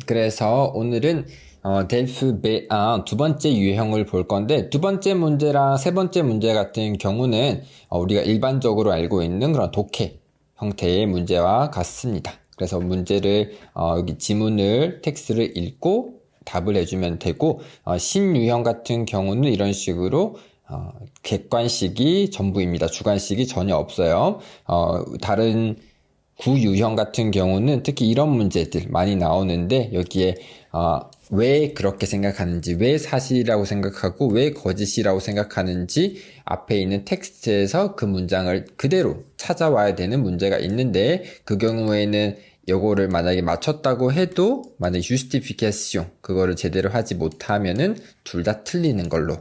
그래서 오늘은 델프 B1 두 번째 유형을 볼 건데 두 번째 문제랑 세 번째 문제 같은 경우는 우리가 일반적으로 알고 있는 그런 독해 형태의 문제와 같습니다. 그래서 문제를 여기 지문을 텍스트를 읽고 답을 해주면 되고 신유형 같은 경우는 이런 식으로 객관식이 전부입니다. 주관식이 전혀 없어요. 다른 구유형 같은 경우는 특히 이런 문제들 많이 나오는데 여기에 왜 그렇게 생각하는지, 왜 사실이라고 생각하고 왜 거짓이라고 생각하는지 앞에 있는 텍스트에서 그 문장을 그대로 찾아와야 되는 문제가 있는데 그 경우에는 요거를 만약에 맞췄다고 해도 만약에 justification 그거를 제대로 하지 못하면은 둘 다 틀리는 걸로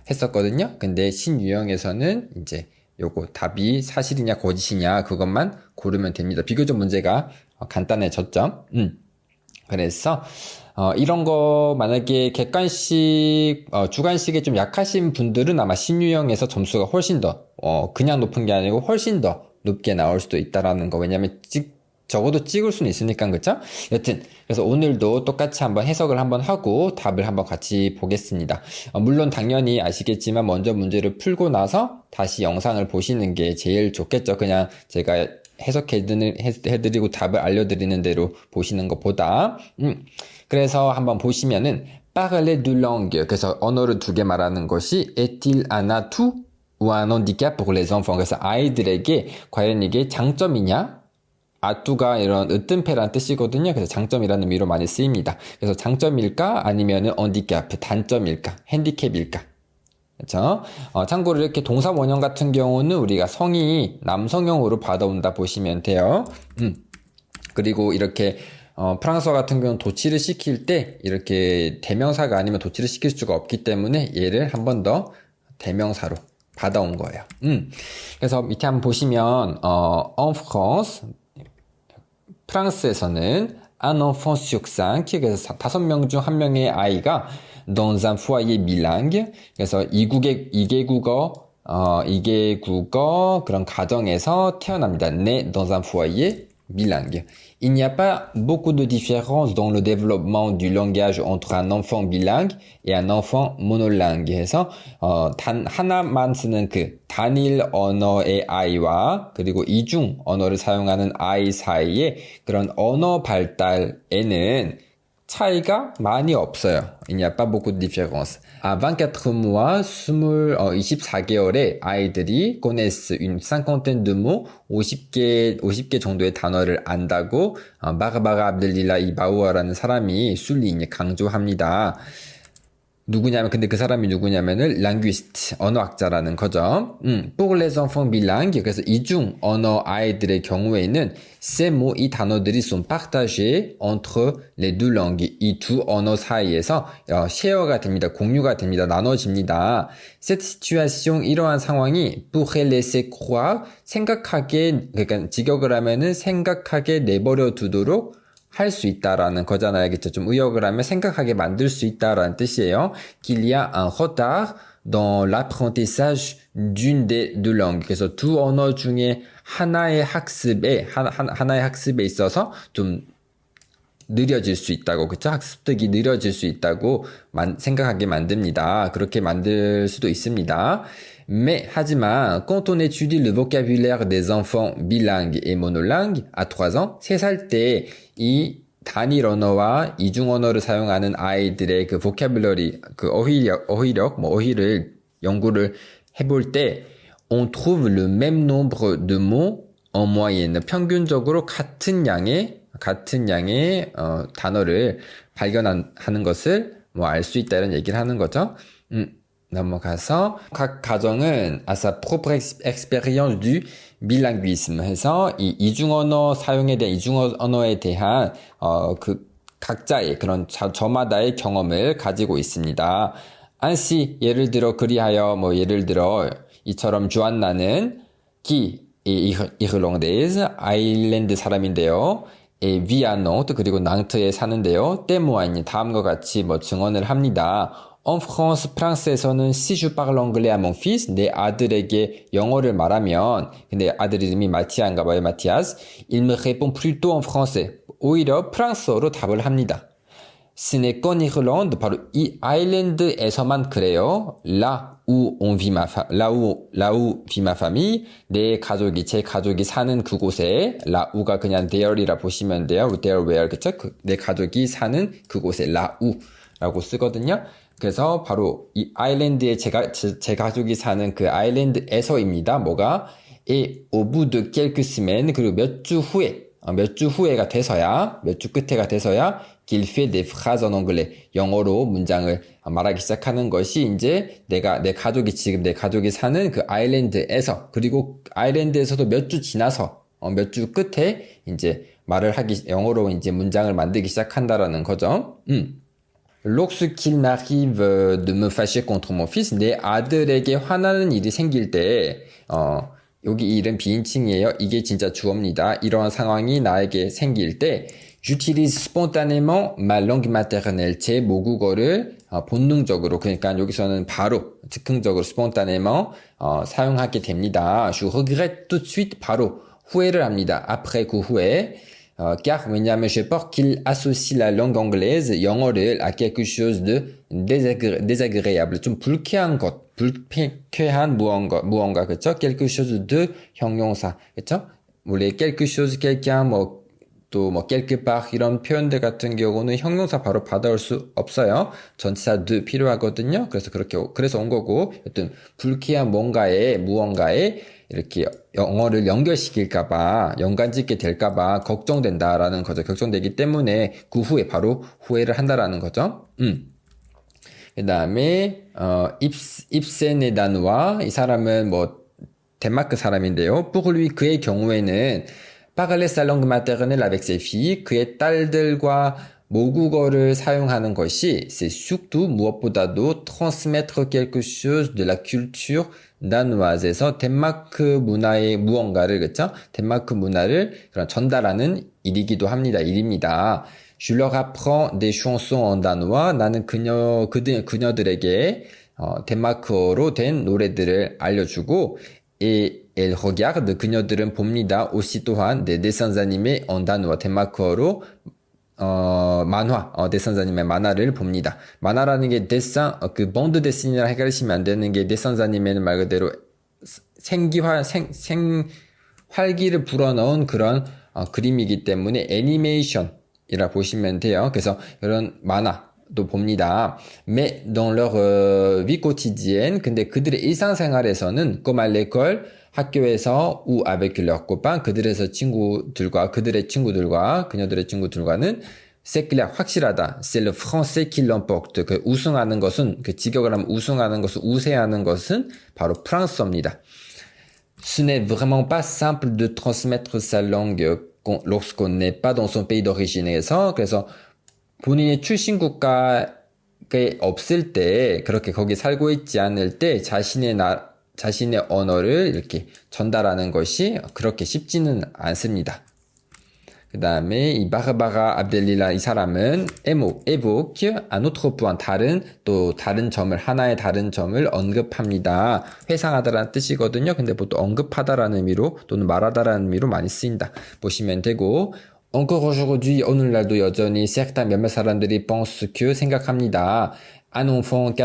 했었거든요. 근데 신유형에서는 이제 요거 답이 사실이냐 거짓이냐 그것만 고르면 됩니다. 비교적 문제가 간단해졌죠. 그래서 이런 거 만약에 객관식 주관식에 좀 약하신 분들은 아마 신유형에서 점수가 훨씬 더 그냥 높은 게 아니고 훨씬 더 높게 나올 수도 있다라는 거. 왜냐면 적어도 찍을 수는 있으니까, 그쵸? 여튼 그래서 오늘도 똑같이 한번 해석을 한번 하고 답을 한번 같이 보겠습니다. 물론 당연히 아시겠지만 먼저 문제를 풀고 나서 다시 영상을 보시는 게 제일 좋겠죠. 그냥 제가 해석해드리고 답을 알려드리는 대로 보시는 것보다. 그래서 한번 보시면은 parler de langue, 그래서 언어를 두 개 말하는 것이 est-il un atout ou un handicap pour les enfants? 그래서 아이들에게 과연 이게 장점이냐? 아뚜가 이런 으뜸패란 뜻이거든요. 그래서 장점이라는 의미로 많이 쓰입니다. 그래서 장점일까? 아니면은 handicap, 단점일까? 핸디캡일까? 그렇죠? 참고로 이렇게 동사 원형 같은 경우는 우리가 성이 남성형으로 받아온다 보시면 돼요. 그리고 이렇게 프랑스어 같은 경우는 도치를 시킬 때 이렇게 대명사가 아니면 도치를 시킬 수가 없기 때문에 얘를 한 번 더 대명사로 받아온 거예요. 그래서 밑에 한번 보시면 en France 프랑스에서는 un enfant sur 5, 그래서 5명 중 1명의 아이가 dans un foyer bilingue, 그래서 이계국어 그런 가정에서 태어납니다. né dans un foyer bilingue. Il n'y a pas beaucoup de différence dans le développement du langage entre un enfant bilingue et un enfant monolingue. 해서 단 하나만 쓰는 그 단일 언어의 아이와 그리고 이중 언어를 사용하는 아이 사이에 그런 언어 발달에는 차이가 많이 없어요. Il n'y a pas beaucoup de différence. À 24 mois, 24개월에 아이들이 connaissent une cinquantaine de mots, 50개 정도의 단어를 안다고 바가바가 압델릴라 이바우아라는 사람이 술리 강조합니다. 누구냐면, 근데 그 사람이 누구냐면은 linguiste, 언어학자라는 거죠. Pour les enfants bilingues, 그래서 이중 언어 아이들의 경우에는 ces mots, 이 단어들이 sont partagés entre les deux langues, 이 두 언어 사이에서 쉐어가 됩니다. 공유가 됩니다. 나눠집니다. Cette situation, 이러한 상황이 pourrait laisser croire, 그러니까 직역을 하면은 생각하게 내버려 두도록 할 수 있다라는 거잖아요. 알겠죠? 좀 의역을 하면 생각하게 만들 수 있다라는 뜻이에요. Qu'il y a un retard dans l'apprentissage d'une des deux langues. 그래서 두 언어 중에 하나의 학습에 있어서 좀 느려질 수 있다고, 그쵸? 학습득이 느려질 수 있다고 생각하게 만듭니다. 그렇게 만들 수도 있습니다. 하지만, quand on étudie le vocabulaire des enfants bilingues et monolingues à 3 ans, 3살 때 이 단일 언어와 이중 언어를 사용하는 아이들의 그 vocabulary, 그 어휘를 연구를 해볼 때, on trouve le même nombre de mots en moyenne. 평균적으로 같은 양의 단어를 발견하는 것을 알 수 있다 이런 얘기를 하는 거죠. 넘어가서 각 가정은 à sa propre expérience du bilinguisme 해서 이 이중언어 사용에 대한 이중언어에 대한 그 각자의 그런 저마다의 경험을 가지고 있습니다. ainsi 예를 들어 그리하여 예를 들어 이처럼 주안나는 qui est irlandaise 아일랜드 사람인데요. vit à Nantes 그리고 낭트에 사는데요. témoigne 다음과 같이 증언을 합니다. En France, 프랑스에서는 si je parle anglais à mon fils, 내 아들에게 영어를 말하면, 근데 아들 이름이 마티아인가 봐요, 마티아스. Il me répond plutôt en français. 오히려 프랑스어로 답을 합니다. Ce n'est qu'en Irlande, 바로 이 아일랜드에서만 그래요. Là où vit ma famille, 제 가족이 사는 그곳에, là ou가 그냥 there이라 보시면 돼요. there where, 그쵸? 내 가족이 사는 그곳에, là où 라고 쓰거든요. 그래서 바로 이 아일랜드에 제 가족이 사는 그 아일랜드에서입니다. 뭐가? Et au bout de quelques semaines, 그리고 몇 주 후에가 돼서야, 몇 주 끝에가 돼서야, qu'il fait des phrases en anglais. 영어로 문장을 말하기 시작하는 것이 이제 내 가족이 사는 그 아일랜드에서, 그리고 아일랜드에서도 몇 주 지나서, 몇 주 끝에 이제 영어로 이제 문장을 만들기 시작한다라는 거죠. Lorsqu'il m'arrive de me fâcher contre mon fils, 내 아들에게 화나는 일이 생길 때, 여기 이 일은 비인칭이에요. 이게 진짜 주어입니다. 이러한 상황이 나에게 생길 때, j'utilise spontanément ma langue maternelle. 제 모국어를 본능적으로, 그러니까 여기서는 바로, 즉흥적으로 spontanément 사용하게 됩니다. Je regrette tout de suite, 바로 후회를 합니다. après 그 후에. car 왜냐하면 j'ai peur qu'il associe la langue anglaise, 영어를 à quelque chose de désagréable, 좀 불쾌한 무언가, 그쵸? quelque chose de 형용사, 그쵸? 원래 quelque chose, quelqu'un, quelque part, 이런 표현들 같은 경우는 형용사 바로 받아올 수 없어요. 전치사 de 필요하거든요. 그래서 온 거고, 여튼, 불쾌한 무언가에, 이렇게 영어를 연결시킬까봐, 연관짓게 될까봐 걱정된다라는 거죠. 걱정되기 때문에 그 후에 바로 후회를 한다라는 거죠. 그 다음에, 입센의 단와, 이 사람은 덴마크 사람인데요. pour lui, 그의 경우에는, parler sa langue maternelle avec ses filles, 그의 딸들과 모국어를 사용하는 것이 c'est surtout 무엇보다도 transmettre quelque chose de la culture danoise에서 덴마크 문화의 무언가를, 그쵸? 덴마크 문화를 그런 전달하는 일입니다. Je leur apprends des chansons en danois. 나는 그녀들에게 덴마크어로 된 노래들을 알려주고, et elle regarde, 그녀들은 봅니다. aussi 또한 des dessins animés en danois. 덴마크어로 dessins animés, 만화를 봅니다. 만화라는 게 dessin, bonde dessin이라 헷갈리시면 안 되는 게 dessins animé는 말 그대로 활기를 불어넣은 그런 그림이기 때문에 애니메이션이라 보시면 돼요. 그래서 이런 만화도 봅니다. Mais dans leur vie quotidienne, 근데 그들의 일상생활에서는 comme à l'école, 학교에서 ou avec leurs copains, 그들의 친구들과 그녀들의 친구들과는 c'est clair, 확실하다. c'est le français qui l'emporte. 그 우승하는 것은, 그 직역을 하면 우세하는 것은 바로 프랑스어입니다. Ce n'est vraiment pas simple de transmettre sa langue lorsqu'on n'est pas dans son pays d'origine에서, 그래서 본인의 출신 국가에 없을 때, 그렇게 거기 살고 있지 않을 때 자신의 언어를 이렇게 전달하는 것이 그렇게 쉽지는 않습니다. 그 다음에 이 바르바라 압델릴라, 이 사람은 évoque un autre point, 하나의 다른 점을 언급합니다. 회상하다라는 뜻이거든요. 근데 보통 언급하다라는 의미로 또는 말하다라는 의미로 많이 쓰인다 보시면 되고, encore aujourd'hui, 오늘날도 여전히 certains 몇몇 사람들이 pense que, 생각합니다. qu'un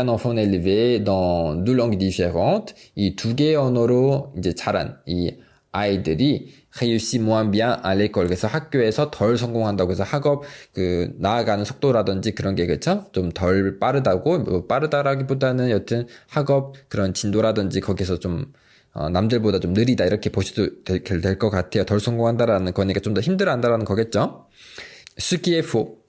enfant élevé dans deux langues différentes, 이 두 개의 언어로 이제 자란 이 아이들이 réussit moins bien à l'école. 그래서 학교에서 덜 성공한다고 해서 학업 나아가는 속도라든지 그런 게, 그쵸? 좀 덜 빠르다고, 빠르다라기보다는 여튼 학업 그런 진도라든지 거기서 좀 남들보다 좀 느리다 이렇게 보셔도 될 것 같아요. 덜 성공한다라는 거니까 좀 더 힘들어한다라는 거겠죠. Ce qui est faux.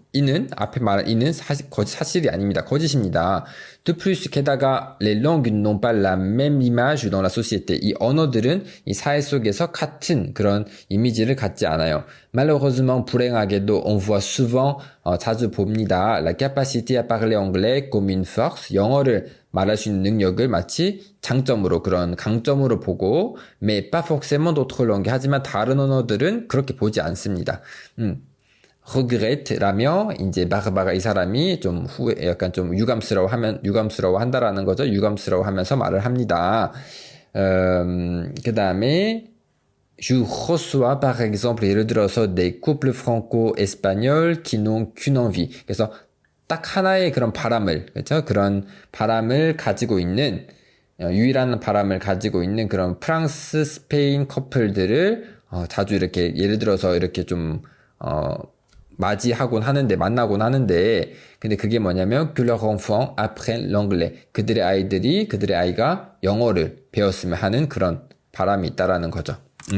앞에 말한 이는 사실이 아닙니다. 거짓입니다. De plus, 게다가 les langues n'ont pas la même image dans la société. 이 언어들은 이 사회 속에서 같은 그런 이미지를 갖지 않아요. Malheureusement, 불행하게도 on voit souvent, 자주 봅니다. La capacité à parler anglais comme une force. 영어를 말할 수 있는 능력을 마치 장점으로, 그런 강점으로 보고, mais pas forcément d'autres langues. 하지만 다른 언어들은 그렇게 보지 않습니다. regrette라며 이제 바그바가 이 사람이 좀 후에 약간 좀 유감스러워 한다라는 거죠. 유감스러워 하면서 말을 합니다. 그 다음에 Je reçois par exemple 예를 들어서 des couples franco-espagnols qui n'ont qu'une envie. 그래서 딱 하나의 그런 바람을 그렇죠? 그런 바람을 가지고 있는 유일한 바람을 가지고 있는 그런 프랑스 스페인 커플들을 자주 이렇게 예를 들어서 이렇게 좀 맞이하곤 하는데 만나곤 하는데 근데 그게 뭐냐면 que leur enfant apprenne l'anglais. 그들의 아이가 영어를 배웠으면 하는 그런 바람이 있다라는 거죠.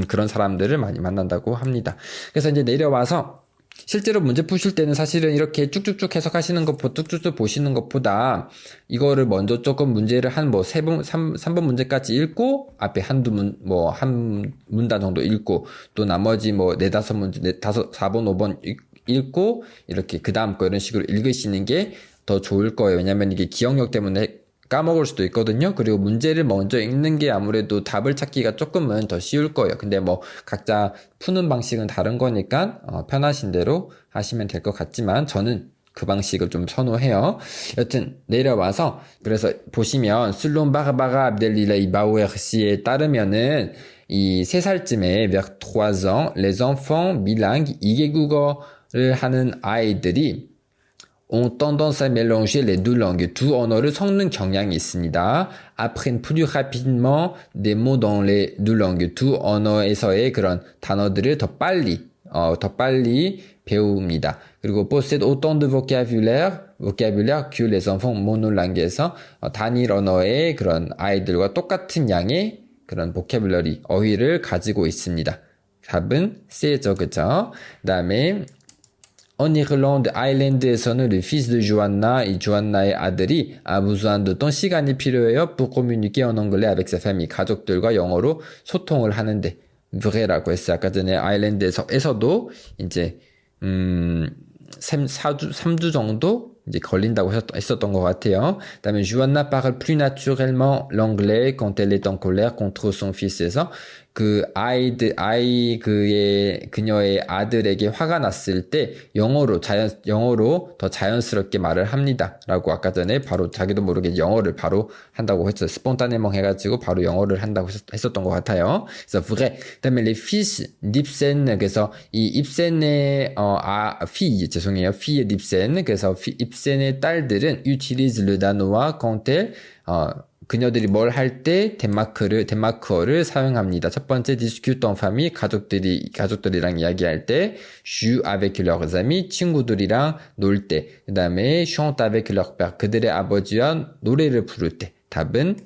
그런 사람들을 많이 만난다고 합니다. 그래서 이제 내려와서 실제로 문제 푸실 때는 사실은 이렇게 쭉쭉쭉 해석하시는 것보다 쭉쭉쭉 보시는 것보다 이거를 먼저 조금 문제를 한 뭐 3번 문제까지 읽고 앞에 한 문단 정도 읽고 또 나머지 뭐 4-5문제 4번 5번 읽고 이렇게 그 다음 거 이런 식으로 읽으시는 게 더 좋을 거예요. 왜냐면 이게 기억력 때문에 까먹을 수도 있거든요. 그리고 문제를 먼저 읽는 게 아무래도 답을 찾기가 조금은 더 쉬울 거예요. 근데 뭐 각자 푸는 방식은 다른 거니까 편하신 대로 하시면 될 것 같지만 저는 그 방식을 좀 선호해요. 여튼 내려와서 그래서 보시면 슬론 바르바가 압델리레이 바우에르시에 따르면은 이 3살쯤에 vers 3 ans les enfants bilingues 2개국어를 하는 아이들이 ont tendance à mélanger les deux langues. 두 언어를 섞는 경향이 있습니다. apprennent plus rapidement des mots dans les deux langues. 두 언어에서의 그런 단어들을 더 빨리 배웁니다. 그리고 possèdent autant de vocabulaire que les enfants monolingue에서 단일 언어의 그런 아이들과 똑같은 양의 그런 vocabulary, 어휘를 가지고 있습니다. 답은 C죠, 그죠? 그 다음에 En Irlande, 아일랜드에서는 le fils de Joanna, 이 조안나의 아들이 a besoin de temps, 시간이 필요해요. pour communiquer en anglais avec sa famille. 가족들과 영어로 소통을 하는데 vrai라고 했어요. 아까 전에 아일랜드에서도 이제 3주 정도 이제 걸린다고 했었던 것 같아요. 그다음에 Joanna parle plus naturellement l'anglais quand elle est en colère contre son fils.에서 그녀의 아들에게 화가 났을 때 영어로 더 자연스럽게 말을 합니다. 라고 아까 전에 바로 자기도 모르게 영어를 바로 한다고 했어요. 스폰타네멍 해가지고 바로 영어를 한다고 했었던 것 같아요. 그래서 vrai. 그다음에 les fils d'Ibsen. 그래서 이 입센의 fille d'Ibsen. 그래서 입센의 딸들은 utilise le danois quand elle 그녀들이 뭘 할 때 덴마크어를 사용합니다. 첫 번째, discute en famille, 가족들이랑 이야기할 때, joue avec leurs amis, 친구들이랑 놀 때, 그 다음에 chante avec leur père, 그들의 아버지와 노래를 부를 때. 답은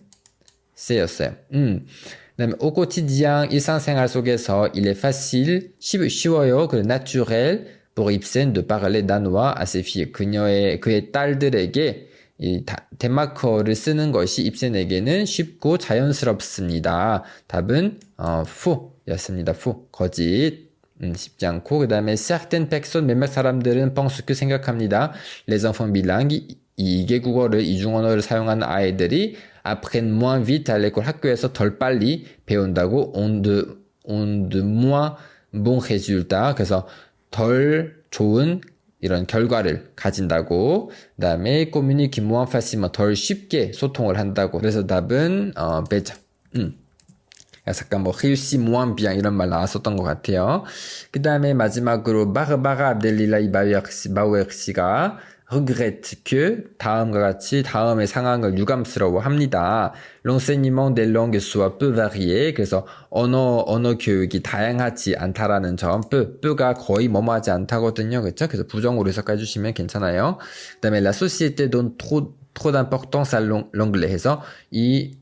C였어요. 그 다음에 au quotidien, 일상생활 속에서 il est facile, 쉬워요, naturel, pour Ibsen de parler danois à ses filles. 그의 딸들에게 이 덴마크어를 쓰는 것이 입센에게는 쉽고 자연스럽습니다. 답은 fu였습니다. fu. 거짓. 쉽지 않고. 그 다음에 certaines personnes, 몇몇 사람들은 pensent que 생각합니다. les enfants bilingues, 이개국어를 이중언어를 사용하는 아이들이 apprennent moins vite à l'école, 학교에서 덜 빨리 배운다고 ont de moins bons résultats. 그래서 덜 좋은 이런 결과를 가진다고. 그 다음에 communique moins facilement, 덜 쉽게 소통을 한다고. 그래서 답은 B죠. 잠깐 réussit moins bien 이런 말 나왔었던 것 같아요. 그 다음에 마지막으로 바르바라 압델리라이 바우에르시가 regrette que 다음과 같이 다음의 상황을 유감스러워합니다. l'enseignement des langues soit peu varié. 그래서 언어 교육이 다양하지 않다라는 점. 가 거의 뭐뭐하지 않다거든요. 그렇죠? 그래서 부정으로 해석해 주시면 괜찮아요. 그다음에 la société donne trop d'importance à l'anglais 해서 이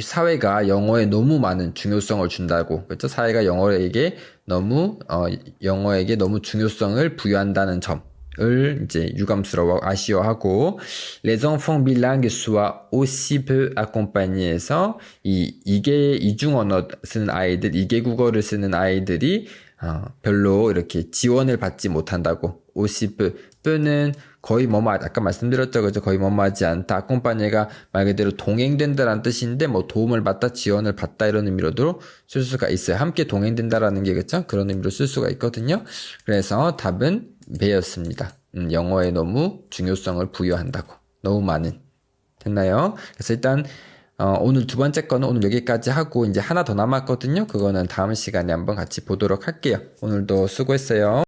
사회가 영어에 너무 많은 중요성을 준다고. 그렇죠? 사회가 영어에게 너무 중요성을 부여한다는 점. 을 이제 아쉬워하고 les enfants bilingues soient aussi peu accompagnés에서 이중언어 쓰는 아이들, 이개국어를 쓰는 아이들이 별로 이렇게 지원을 받지 못한다고. aussi peu,는 거의 아까 말씀드렸죠, 그죠? 거의 뭐뭐하지 않다. accompagné가 말 그대로 동행된다라는 뜻인데 도움을 받다, 지원을 받다 이런 의미로도 쓸 수가 있어요. 함께 동행된다라는 게 그죠? 그런 의미로 쓸 수가 있거든요. 그래서 답은 배웠습니다. 영어에 너무 중요성을 부여한다고. 너무 많은. 됐나요? 그래서 일단 오늘 두 번째 거는 오늘 여기까지 하고 이제 하나 더 남았거든요. 그거는 다음 시간에 한번 같이 보도록 할게요. 오늘도 수고했어요.